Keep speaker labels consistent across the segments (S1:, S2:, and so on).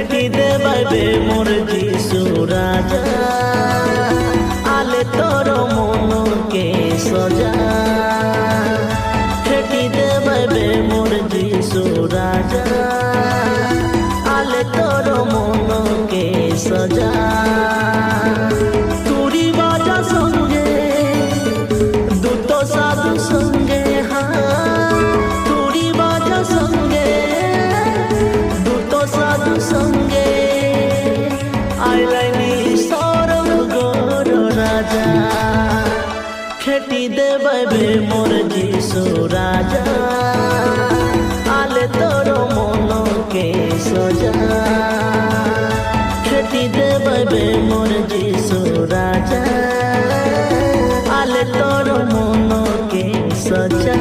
S1: फेटी देबे मोर जीशु राजा आले तोर मन के सजा फेटी देबे मोर जीशु राजा आले तोर मन के सजा तुरी बाजा संगे दूत साधु संगे तुरी बाजा संगे दूत साधु संगे आइलाइनी स्वर्ग राजा फेटी देबे मोर जीशु राजा आले तोर मन के सजा फेटी देबे मोर जीशु राजा आले तोर मन के सजा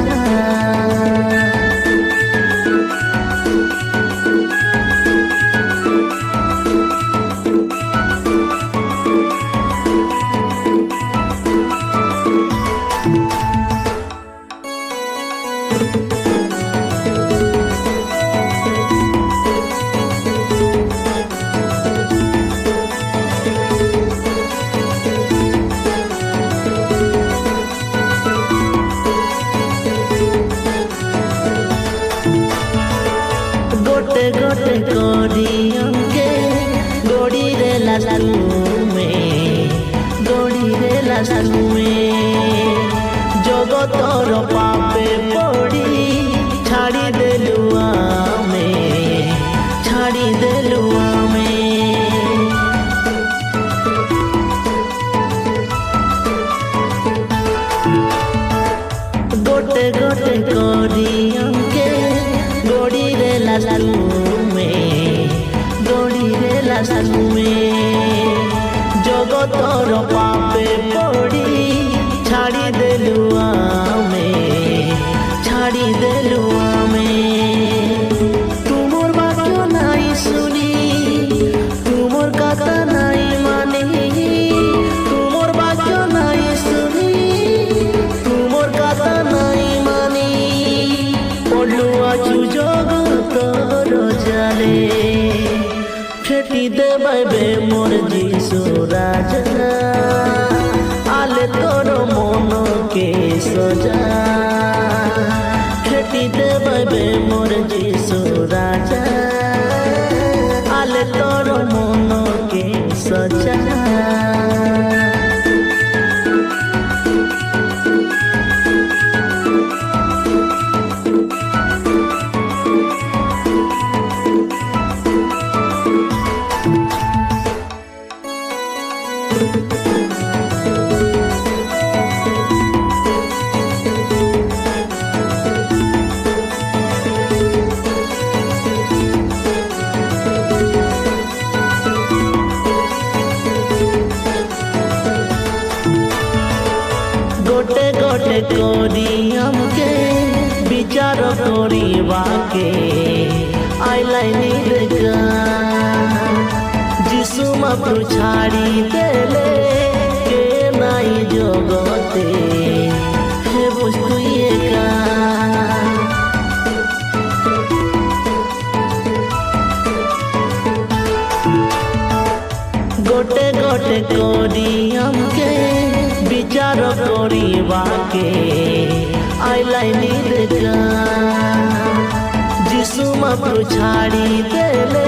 S1: गोटे गोटे करी अंके गोड़ी रे लालू में गोड़ी रे लालू में जगतर पापे पड़ी छाड़ी देलु आमे छाड़ी देलु आमे गोटे गोटे करी अंके गोड़ी रे लालू में गोड़ी रे लालू में जगतर पापे पड़ी छाड़ी देलु आमे छाड़ी देलु आमे तुमोर बाक्य नाई सुनी तुमोर कथा नाई मानी तुमोर बाक्य नाई सुनी तुमोर कथा नाई मानी पड़लु आजु जगतर जाले फेटी देबे मोर जीशु राजा आले तोर मन के सजा फेटी देबे मोर जीशु राजा आले तोर मन के सजा गोटे गोटे करी हमके विचार करिबाके आइलाइनी देखा जीशु मापु छाड़ी देले के नाई जगते हे वस्तु एका गोटे गोटे करी हमके विचार करिबाके आइलाइनी देखा जीशु मापु छाड़ी देले